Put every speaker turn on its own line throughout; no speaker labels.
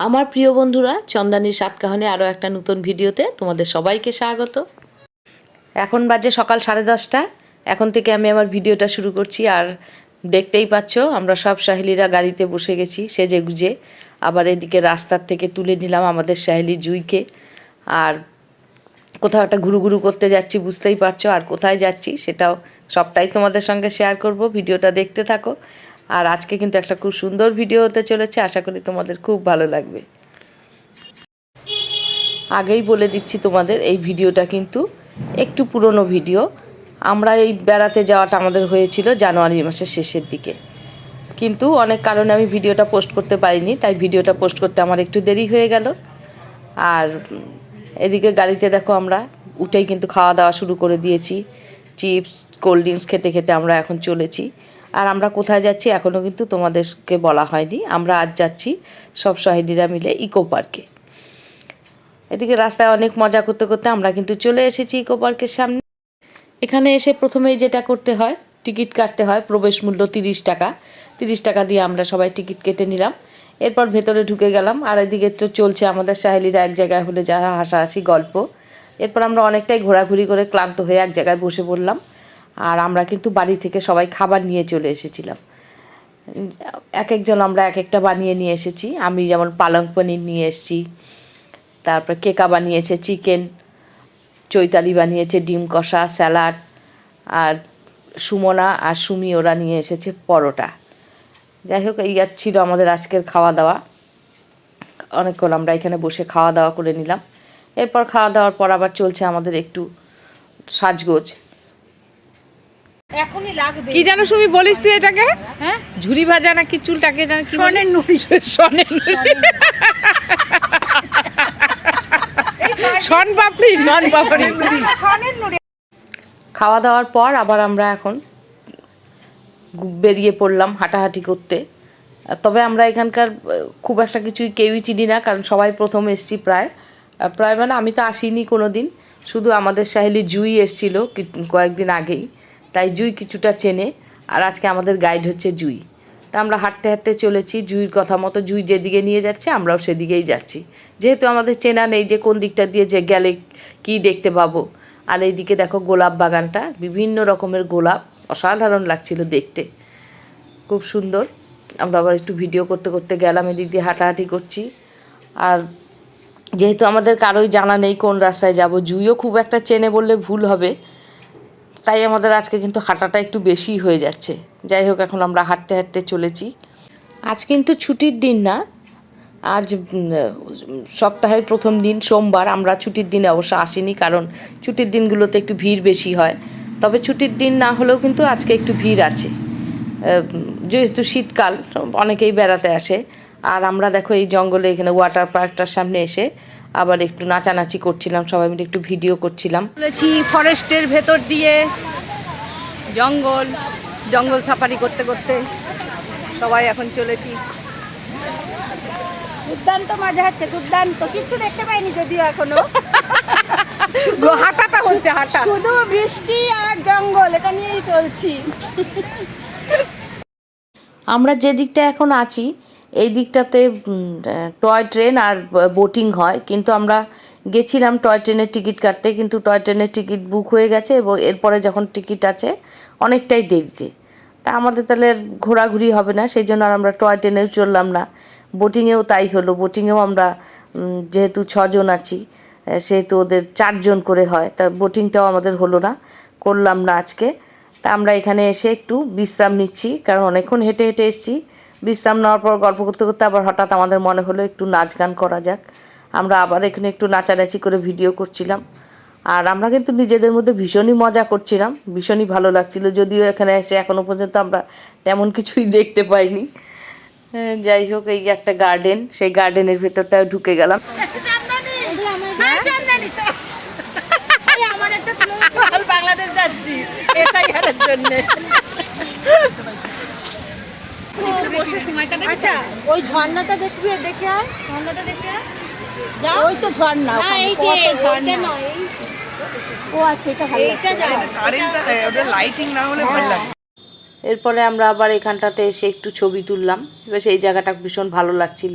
আমার প্রিয় বন্ধুরা, চন্দানীর সাতকাহনে আরও একটা নতুন ভিডিওতে তোমাদের সবাইকে স্বাগত। এখন বাজে সকাল 10:30। এখন থেকে আমি আমার ভিডিওটা শুরু করছি। আর দেখতেই পাচ্ছ আমরা সব সাহেলিরা গাড়িতে বসে গেছি সেজে গুজে। আবার এদিকে রাস্তার থেকে তুলে নিলাম আমাদের সাহেলি জুইকে। আর কোথাও একটা ঘুরু ঘুরু করতে যাচ্ছি, বুঝতেই পারছো। আর কোথায় যাচ্ছি সেটাও সবটাই তোমাদের সঙ্গে শেয়ার করব, ভিডিওটা দেখতে থাকো। আর আজকে কিন্তু একটা খুব সুন্দর ভিডিও হতে চলেছে, আশা করি তোমাদের খুব ভালো লাগবে। আগেই বলে দিচ্ছি তোমাদের, এই ভিডিওটা কিন্তু একটু পুরনো ভিডিও। আমরা এই বেড়াতে যাওয়াটা আমাদের হয়েছিল জানুয়ারি মাসের শেষের দিকে, কিন্তু অনেক কারণে আমি ভিডিওটা পোস্ট করতে পারিনি, তাই ভিডিওটা পোস্ট করতে আমার একটু দেরি হয়ে গেল। আর এদিকে গাড়িতে দেখো আমরা উঠেই কিন্তু খাওয়া দাওয়া শুরু করে দিয়েছি। চিপস কোল্ড ড্রিঙ্কস খেতে খেতে আমরা এখন চলেছি। আর আমরা কোথায় যাচ্ছি এখনও কিন্তু তোমাদেরকে বলা হয়নি। আমরা আজ যাচ্ছি সব সহেলিরা মিলে ইকো পার্কে। এদিকে রাস্তায় অনেক মজা করতে করতে আমরা কিন্তু চলে এসেছি ইকো পার্কের সামনে। এখানে এসে প্রথমেই যেটা করতে হয়, টিকিট কাটতে হয়। প্রবেশ মূল্য 30 টাকা। 30 টাকা দিয়ে আমরা সবাই টিকিট কেটে নিলাম। এরপর ভেতরে ঢুকে গেলাম। আর এদিকে তো চলছে আমাদের সাহেলিরা এক জায়গায় হলে যা হাসাহাসি গল্প। এরপর আমরা অনেকটাই ঘোরাঘুরি করে ক্লান্ত হয়ে এক জায়গায় বসে পড়লাম। আর আমরা কিন্তু বাড়ি থেকে সবাই খাবার নিয়ে চলে এসেছিলাম। এক একজন আমরা এক একটা বানিয়ে নিয়ে এসেছি। আমি যেমন পালং পনির নিয়ে এসেছি, তারপর কেকা বানিয়েছে চিকেন, চৈতালি বানিয়েছে ডিম কষা, স্যালাড, আর সুমনা আর সুমি ওরা নিয়ে এসেছে পরোটা। যাই হোক, এই ছিল আমাদের আজকের খাওয়া দাওয়া। অনেকক্ষণ আমরা এখানে বসে খাওয়া দাওয়া করে নিলাম। এরপর খাওয়া দাওয়ার পর আবার চলছে আমাদের একটু সাজগোজ।
এখনই লাগবে
কি জানো সুমি, বলিস তুই এটাকে? হ্যাঁ, ঝুরি ভাজা নাকি চুলটাকে জানো কি?
সনের নুড়ি।
সনের নুড়ি, শন পাপড়ি, শন পাপড়ি।
সনের নুড়ি।
খাওয়া দাওয়ার পর আবার আমরা এখন বেরিয়ে পড়লাম হাঁটাহাঁটি করতে। তবে আমরা এখানকার খুব একটা কিছুই কেউই চিনি না, কারণ সবাই প্রথম এসছি প্রায় মানে আমি তো আসিনি কোনো দিন। শুধু আমাদের সাহেলি জুই এসছিল কয়েকদিন আগেই, তাই জুই কিছুটা চেনে। আর আজকে আমাদের গাইড হচ্ছে জুই। তা আমরা হাঁটতে হাঁটতে চলেছি জুইয়ের কথা মতো। জুই যেদিকে নিয়ে যাচ্ছে আমরাও সেদিকেই যাচ্ছি, যেহেতু আমাদের চেনা নেই যে কোন দিকটা দিয়ে যে গেলে কী দেখতে পাবো। আর এইদিকে দেখো গোলাপ বাগানটা, বিভিন্ন রকমের গোলাপ, অসাধারণ লাগছিল দেখতে, খুব সুন্দর। আমরা আবার একটু ভিডিও করতে করতে গেলাম, এদিক দিয়ে হাঁটাহাঁটি করছি। আর যেহেতু আমাদের কারোই জানা নেই কোন রাস্তায় যাব, জুইও খুব একটা চেনে বললে ভুল হবে, তাই আমাদের আজকে কিন্তু হাঁটাটা একটু বেশি হয়ে যাচ্ছে। যাই হোক, এখন আমরা হাঁটতে হাঁটতে চলেছি। আজ কিন্তু ছুটির দিন না, আজ সপ্তাহের প্রথম দিন সোমবার। আমরা ছুটির দিনে অবশ্য আসিনি, কারণ ছুটির দিনগুলোতে একটু ভিড় বেশি হয়। তবে ছুটির দিন না হলেও কিন্তু আজকে একটু ভিড় আছে, যেহেতু শীতকাল অনেকেই বেড়াতে আসে। আর আমরা দেখো এই জঙ্গলে এখানে ওয়াটার পার্কটার সামনে এসে আবার একটু নাচানাচি করছিলাম, সবাই মিলে একটু ভিডিও করছিলাম।
চলেছি ফরেস্টের ভেতর দিয়ে, জঙ্গল জঙ্গল সাফারি করতে করতে সবাই এখন চলেছি।
দুর্দান্ত মজা হচ্ছে, দুর্দান্ত। কিছু দেখতে পাইনি যদিও এখনো।
হাঁটাটা হচ্ছে, হাঁটা।
শুধু বৃষ্টি আর জঙ্গল, এটা নিয়েই চলছি।
আমরা যে দিকটা এখন আছি এই দিকটাতে টয় ট্রেন আর বোটিং হয়, কিন্তু আমরা গেছিলাম টয় ট্রেনের টিকিট কাটতে, কিন্তু টয় ট্রেনের টিকিট বুক হয়ে গেছে এবং এরপরে যখন টিকিট আছে অনেকটাই দেরিতে। তা আমাদের তাহলে ঘোরাঘুরি হবে না, সেই জন্য আর আমরা টয় ট্রেনেও চললাম না। বোটিংয়েও তাই হলো। বোটিংয়েও আমরা যেহেতু 6 জন আছি, সেহেতু ওদের 4 জন করে হয়, তা বোটিংটাও আমাদের হলো না, করলাম না আজকে। তা আমরা এখানে এসে একটু বিশ্রাম নিচ্ছি, কারণ অনেকক্ষণ হেঁটে হেঁটে এসেছি। বিশ্রাম নেওয়ার পর গল্প করতে করতে আবার হঠাৎ আমাদের মনে হলো একটু নাচ গান করা যাক। আমরা আবার এখানে একটু নাচানাচি করে ভিডিও করছিলাম। আর আমরা কিন্তু নিজেদের মধ্যে ভীষণই মজা করছিলাম, ভীষণই ভালো লাগছিল। যদিও এখানে এসে এখনও পর্যন্ত আমরা তেমন কিছুই দেখতে পাইনি। যাই হোক, এই একটা গার্ডেন, সেই গার্ডেনের ভেতরটাও ঢুকে গেলাম।
বাংলাদেশ যাচ্ছি এসআইআরের জন্য।
আচ্ছা, ওই ঝর্ণাটা দেখবি, দেখে আয়। ঝর্ণাটা দেখে আয়। ওই তো ঝর্ণা, কত ঝর্ণা। ও আচ্ছা, এটা ভালো লাগছে।
লাইটিং না হলে ভালো লাগে।
এরপরে আমরা আবার এখানটাতে এসে একটু ছবি তুললাম। বেশ এই জায়গাটা ভীষণ ভালো লাগছিল।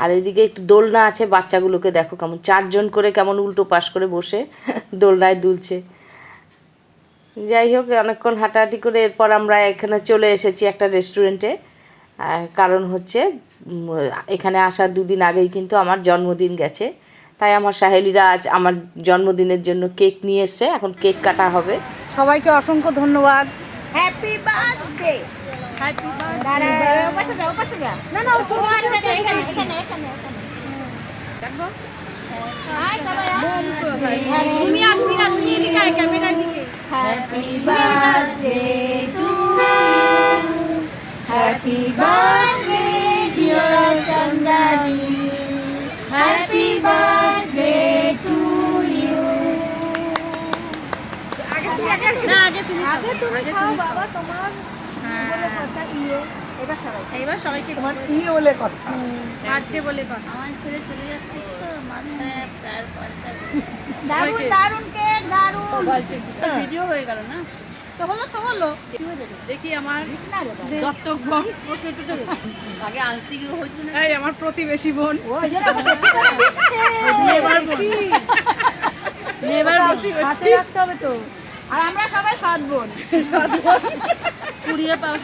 আর এদিকে একটু দোলনা আছে, বাচ্চাগুলোকে দেখো কেমন 4 জন করে কেমন উল্টো পাশ করে বসে দোলনায় দুলছে। যাই হোক, অনেকক্ষণ হাঁটাহাঁটি করে এরপর আমরা এখানে চলে এসেছি একটা রেস্টুরেন্টে। কারণ হচ্ছে এখানে আসার 2 দিন আগেই কিন্তু আমার জন্মদিন গেছে, তাই আমার সাহেলিরা আজ আমার জন্মদিনের জন্য কেক নিয়ে এসছে। এখন কেক কাটা হবে।
সবাইকে অসংখ্য ধন্যবাদ।
Happy birthday.
হ্যাপি
দাঁড়া, ওপাশে যা, ওপাশে যা। না না, ও আচ্ছা আচ্ছা, এখানে এখানে এখানে এখানে।
দেখো
হাই সবাই,
তুমি আসবি এদিকে ক্যামেরার দিকে।
Happy birthday to you, happy birthday dear Chandrani, happy birthday to you.
আগে তুমি খাও বাবা, তোমার বলে কথা ইয়ে। এবার সবাইকে
তোমার ই বলে কথা,
বার্থডে বলে কথা।
আমার ছেড়ে চলে যাচ্ছিস তো, মাঝখানে তারপর দারুণ দারুণ কেক, দারুণ।
ভিডিও হয়ে গেল না?
তো হলো
দেখি আমার
না রে বাবা।
দত্তক বোন, আগে আংটিগুলো হয়েছিল না, এই আমার প্রতিবেশী বোন।
ওই জন্য ওকে বেশি করে দিচ্ছে।
নেবার প্রতিবেশী
হাতে রাখতে হবে তো। আর আমরা সবাই সৎ বোন।
কুড়িয়ে পাও।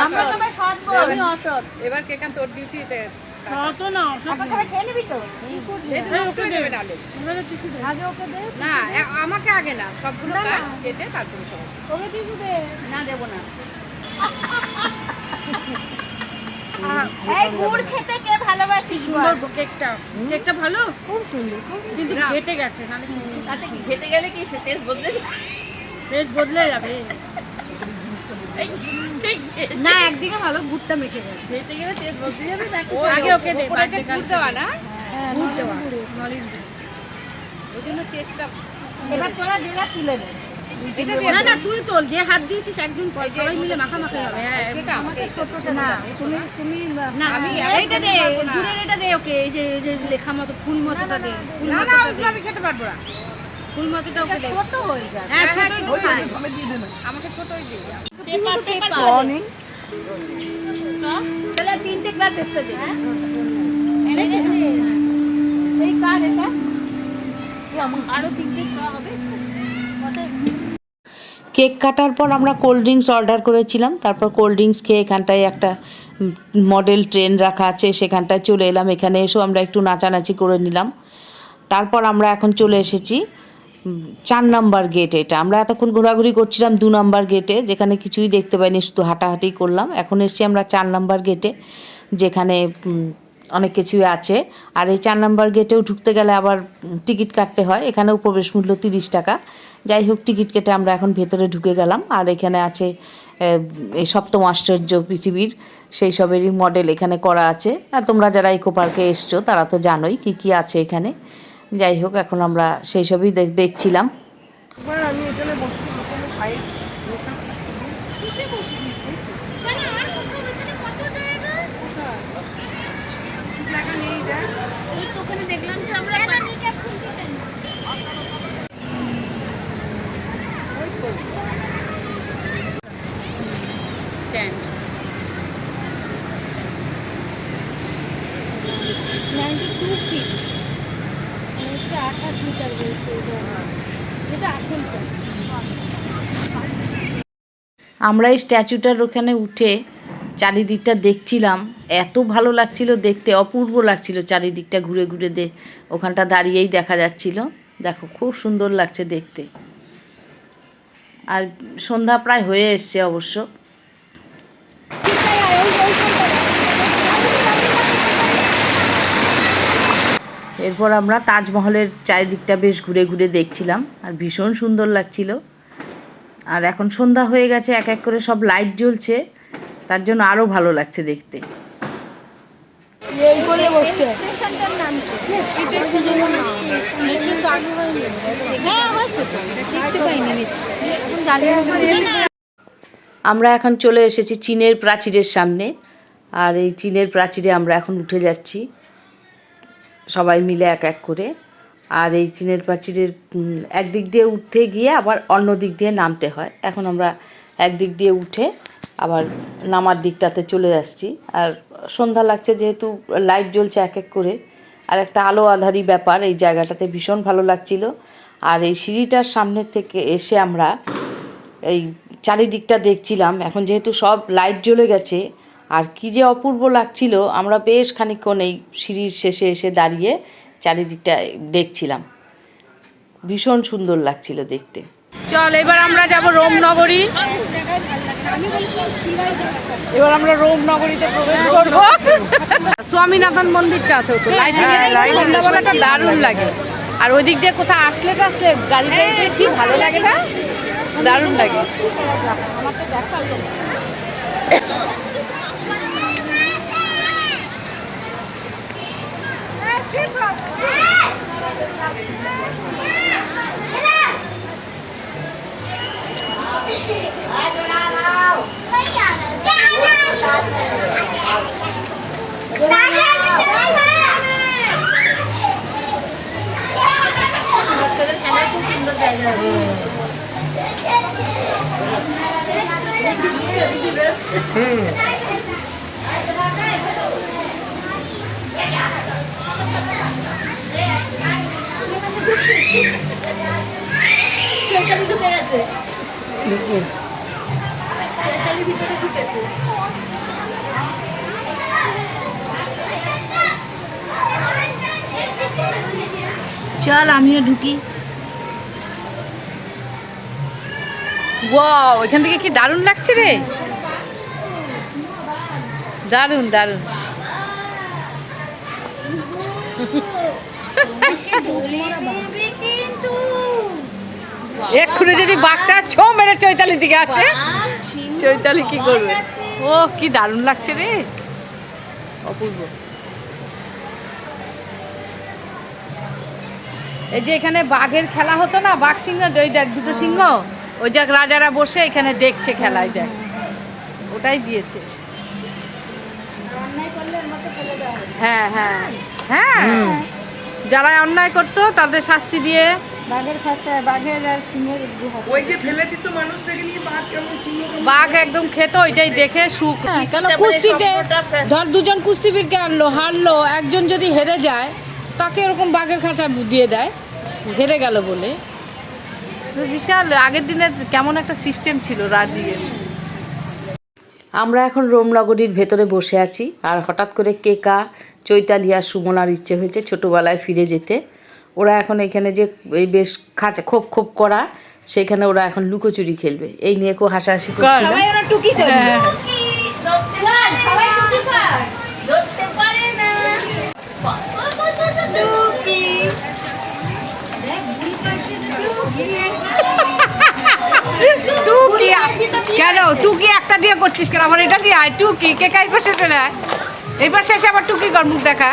আমরা সবাই সৎ বোন।
আমি অসৎ। এবার কেকান তোর ডিউটিতে সৎ না,
এখন সবাই খেয়ে নিবি তো?
ওকে দেবে না।
আগে ওকে দে।
না, আমাকে আগে না, সবগুলো কেটে তারপরে সবাই।
ওকে টিস্যু দে।
না, দেবো না।
এই গুড় খেতে কে ভালোবাসিস?
সুন্দর কেকটা ভালো, খুব সুন্দর, কিন্তু ঘেটে গেছে। আচ্ছা, ঘেটে গেলে কি টেস্ট বদলে যাবে? না, একদিকে ভালো, গুড়টা মেখে গেছে, ঘেটে গেলে টেস্ট বদলে যাবে। আগে ওকে দে, গুড় দেওয়া না, গুড় দেওয়া, ওই জন্য টেস্টটা।
এবার তোরা যে যা তুলে নে।
না না, তুই তোল, যে হাত দিয়েছিস একদিন সবাই মিলে মাখামাখি হবে। হ্যাঁ, আমাকে ছোটটা
না, তুমি
না, আমি এইটা দে, গুড়ের এটা দে ওকে, এই যে লেখা মতো ফুল মতোটা দে। না না, ওগুলো আমি খেতে পারবো না, ফুল মতোটা ওকে দে।
ছোট হয়ে যাবে।
হ্যাঁ, ছোটই তো খাই।
সবাই দিয়ে দেবে।
আমাকে ছোটই দিই।
পেপার
তাহলে 3টে গ্লাস এক্সট্রা দে।
এনেছিস? এই কার এটা?
আরো 3টে খাওয়া হবে।
কেক কাটার পর আমরা কোল্ড ড্রিঙ্কস অর্ডার করেছিলাম। তারপর কোল্ড ড্রিঙ্কস খেয়ে এখানটায় একটা মডেল ট্রেন রাখা আছে, সেখানটায় চলে এলাম। এখানে এসেও আমরা একটু নাচানাচি করে নিলাম। তারপর আমরা এখন চলে এসেছি 4 নাম্বার গেট। এটা আমরা এতক্ষণ ঘোরাঘুরি করছিলাম 2 নাম্বার গেটে, যেখানে কিছুই দেখতে পাইনি, শুধু হাঁটাহাঁটি করলাম। এখন এসেছি আমরা 4 নাম্বার গেটে, যেখানে অনেক কিছুই আছে। আর এই 4 নাম্বার গেটেও ঢুকতে গেলে আবার টিকিট কাটতে হয়। এখানেও প্রবেশ মূল্য 30 টাকা। যাই হোক, টিকিট কেটে আমরা এখন ভেতরে ঢুকে গেলাম। আর এখানে আছে এই 7ম আশ্চর্য পৃথিবীর সেই সবেরই মডেল এখানে করা আছে। আর তোমরা যারা ইকো পার্কে এসছো তারা তো জানোই কী কী আছে এখানে। যাই হোক, এখন আমরা সেই সবই দেখছিলাম।
এবার আমি এখানে বসছি, এখানে খাই।
কিসে বসবি? কেন আর কোথাও এখানে কত জায়গা?
কিছু জায়গা নেই দেখ।
ওই তো ওখানে দেখলাম যে আমরা নিকে খুলতে দেন।
স্ট্যান্ড
92 ফিট, হচ্ছে 28 মিটার বলছে এটা আসলটা।
আমরা এই স্ট্যাচুটার ওখানে উঠে চারিদিকটা দেখছিলাম। এত ভালো লাগছিল দেখতে, অপূর্ব লাগছিল। চারিদিকটা ঘুরে ঘুরে ওখানটা দাঁড়িয়েই দেখা যাচ্ছিল। দেখো, খুব সুন্দর লাগছে দেখতে। আর সন্ধ্যা প্রায় হয়ে এসছে অবশ্য। এরপর আমরা তাজমহলের চারিদিকটা বেশ ঘুরে ঘুরে দেখছিলাম, আর ভীষণ সুন্দর লাগছিল। আর এখন সন্ধ্যা হয়ে গেছে, এক এক করে সব লাইট জ্বলছে, তার জন্য আরও ভালো লাগছে দেখতে।
এই করে বসতে স্টেশনটার নাম কি? হ্যাঁ, হয়েছে তো। দেখতে পাইনি। এখন জানি না।
আমরা এখন চলে এসেছি চীনের প্রাচীরের সামনে। আর এই চীনের প্রাচীরে আমরা এখন উঠে যাচ্ছি সবাই মিলে এক এক করে। আর এই চীনের প্রাচীরের একদিক দিয়ে উঠতে গিয়ে আবার অন্য দিক দিয়ে নামতে হয়। এখন আমরা একদিক দিয়ে উঠে আবার নামার দিকটাতে চলে আসছি। আর সন্ধ্যা লাগছে যেহেতু লাইট জ্বলছে এক এক করে, আর একটা আলো আঁধারি ব্যাপার এই জায়গাটাতে ভীষণ ভালো লাগছিল। আর এই সিঁড়িটার সামনের থেকে এসে আমরা এই চারিদিকটা দেখছিলাম। এখন যেহেতু সব লাইট জ্বলে গেছে, আর কী যে অপূর্ব লাগছিল। আমরা বেশ খানিকক্ষণ এই সিঁড়ির শেষে এসে দাঁড়িয়ে চারিদিকটা দেখছিলাম, ভীষণ সুন্দর লাগছিল দেখতে।
চল এবার আমরা যাব রোমনগরী। এবার আমরা রোমনগরীতে প্রবেশ করব। স্বামীনাথন মন্দিরটা আছে তো, সন্ধ্যাবেলাটা দারুণ লাগে। আর ওই দিক দিয়ে কোথাও আসলে গাড়িতে কি ভালো লাগে না, দারুণ লাগে। চল আমিও ঢুকি। ওয়াও, এখান থেকে কি দারুণ লাগছে রে, দারুণ দারুণ। এক্ষুনি যদি বাঘটা ছো মেরে চৈতালির দিকে আসে, চৈতালি কি করবে? ও কি দারুণ লাগছে রে, অপূর্ব। এই যে এখানে বাঘের খেলা হতো না, বাঘ সিংহ, ওই দেখ দুটো সিংহ, ওই দেখ রাজারা বসে এখানে দেখছে খেলায়, দেখ ওটাই দিয়েছে। হ্যাঁ হ্যাঁ হ্যাঁ, যারা অন্যায় করতো তাদের শাস্তি দিয়ে
বাঘের খাঁচা, বাঘের আর সিংহের গুহা।
ওই যে ফেলে দিত মানুষটাকে নিয়ে, বাঘ কেমন সিংহ কেমন।
বাঘ একদম খেত, ওইটাই দেখে সুখ। কেন কুস্তিতে ধর দুজন কুস্তিবীরকে আনলো, হারলো, একজন যদি হেরে যায় তাকে এরকম বাঘের খাঁচা দিয়ে দেয়, হেরে গেল বলে। বিশাল আগের দিনের কেমন একটা সিস্টেম ছিল রাজিয়ে।
আমরা এখন রোমনগরীর ভেতরে বসে আছি, আর হঠাৎ করে কেকা, চৈতালি আর সুমনার ইচ্ছে হয়েছে ছোটোবেলায় ফিরে যেতে। ওরা এখন এখানে যে এই বেশ খাঁচা খোপ খোপ করা, সেখানে ওরা এখন লুকোচুরি খেলবে। এই নিয়ে খুব হাসাহাসি করছিল।
সবাই ওরা টুকি করে।
কেন টুকি একটা দিয়ে করছিস কেন? আমার এটা দিয়ে আয়, টুকি কে কাই পাশে চলে আয়, এই পাশে এসে আবার টুকি কর, মুখ দেখা।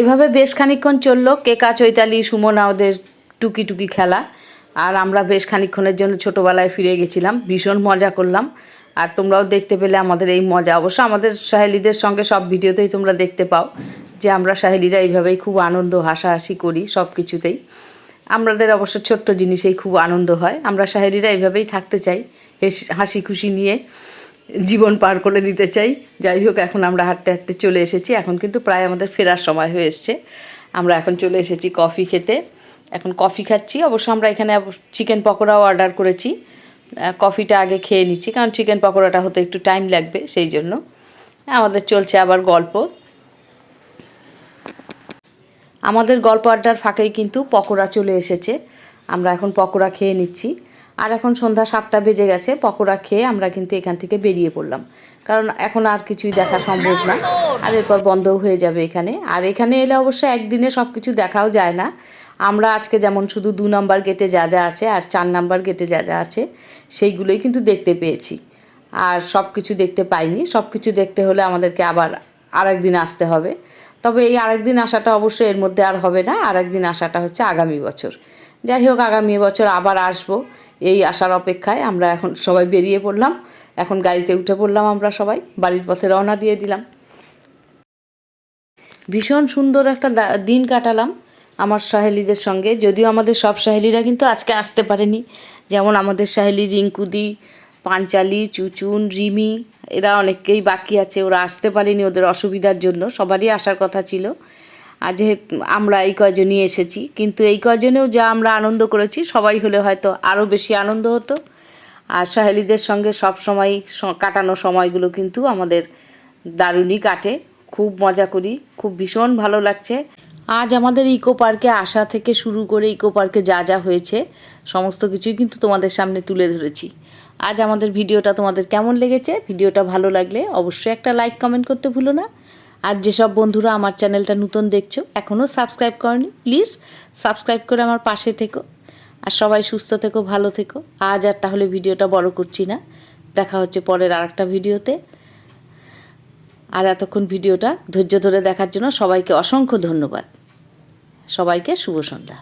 এভাবে বেশ খানিকক্ষণ চললো কেকা, চৈতালি, সুমনা ওদের টুকি টুকি খেলা। আর আমরা বেশ খানিকক্ষণের জন্য ছোটোবেলায় ফিরে গেছিলাম, ভীষণ মজা করলাম। আর তোমরাও দেখতে পেলে আমাদের এই মজা। অবশ্য আমাদের সাহেলিদের সঙ্গে সব ভিডিওতেই তোমরা দেখতে পাও যে আমরা সাহেলিরা এইভাবেই খুব আনন্দ হাসাহাসি করি সব কিছুতেই। আমাদের অবশ্য ছোট্ট জিনিসেই খুব আনন্দ হয়। আমরা সাহেলিরা এইভাবেই থাকতে চাই, হাসি খুশি নিয়ে জীবন পার করে দিতে চাই। যাই হোক, এখন আমরা হাঁটতে হাঁটতে চলে এসেছি। এখন কিন্তু প্রায় আমাদের ফেরার সময় হয়ে এসছে। আমরা এখন চলে এসেছি কফি খেতে। এখন কফি খাচ্ছি। অবশ্য আমরা এখানে চিকেন পকোড়াও অর্ডার করেছি। কফিটা আগে খেয়ে নিচ্ছি, কারণ চিকেন পকোড়াটা হতে একটু টাইম লাগবে, সেই জন্য। আমাদের চলছে আবার গল্প। আমাদের গল্প আড্ডার ফাঁকেই কিন্তু পকোড়া চলে এসেছে। আমরা এখন পকোড়া খেয়ে নিচ্ছি। আর এখন সন্ধ্যা 7টা বেজে গেছে। পকোড়া খেয়ে আমরা কিন্তু এখান থেকে বেরিয়ে পড়লাম, কারণ এখন আর কিছুই দেখা সম্ভব না, আর এরপর বন্ধও হয়ে যাবে এখানে। আর এখানে এলে অবশ্য একদিনে সব কিছু দেখাও যায় না। আমরা আজকে যেমন শুধু 2 নম্বর গেটে যা যা আছে আর 4 নম্বর গেটে যা যা আছে সেইগুলোই কিন্তু দেখতে পেয়েছি, আর সব কিছু দেখতে পাইনি। সব কিছু দেখতে হলে আমাদেরকে আবার আরেকদিন আসতে হবে। তবে এই আরেকদিন আসাটা অবশ্যই এর মধ্যে আর হবে না। আরেকদিন আসাটা হচ্ছে আগামী বছর, যাই হোক, আগামী বছর আবার আসবো এই আসার অপেক্ষায় আমরা এখন সবাই বেরিয়ে পড়লাম। এখন গাড়িতে উঠে পড়লাম, আমরা সবাই বাড়ির পথে রওনা দিয়ে দিলাম। ভীষণ সুন্দর একটা দিন কাটালাম আমার সহেলিদের সঙ্গে। যদিও আমাদের সব সহেলিরা কিন্তু আজকে আসতে পারেনি, যেমন আমাদের সহেলি রিঙ্কুদি, পাঞ্চালি, চুচুন, রিমি, এরা অনেককেই বাকি আছে, ওরা আসতে পারেনি ওদের অসুবিধার জন্য। সবারই আসার কথা ছিল, আর যেহেতু আমরা এই কয়জনই এসেছি, কিন্তু এই কয়জনেও যা আমরা আনন্দ করেছি, সবাই হলে হয়তো আরও বেশি আনন্দ হতো। আর সহেলিদের সঙ্গে সব সময় কাটানো সময়গুলো কিন্তু আমাদের দারুণই কাটে, খুব মজা করি, খুব ভীষণ ভালো লাগছে। আজ আমাদের ইকো পার্কে আসা থেকে শুরু করে ইকো পার্কে যা যা হয়েছে সমস্ত কিছুই কিন্তু তোমাদের সামনে তুলে ধরেছি। আজ আমাদের ভিডিওটা তোমাদের কেমন লেগেছে? ভিডিওটা ভালো লাগলে অবশ্যই একটা লাইক কমেন্ট করতে ভুলো না। আর যেসব বন্ধুরা আমার চ্যানেলটা নতুন দেখছো, এখনও সাবস্ক্রাইব করনি, প্লিজ সাবস্ক্রাইব করে আমার পাশে থেকো। আর সবাই সুস্থ থেকো, ভালো থেকো। আজ আর তাহলে ভিডিওটা বড় করছি না, দেখা হচ্ছে পরের আরেকটা ভিডিওতে। আর এতক্ষণ ভিডিওটা ধৈর্য ধরে দেখার জন্য সবাইকে অসংখ্য ধন্যবাদ। সবাইকে শুভ সন্ধ্যা।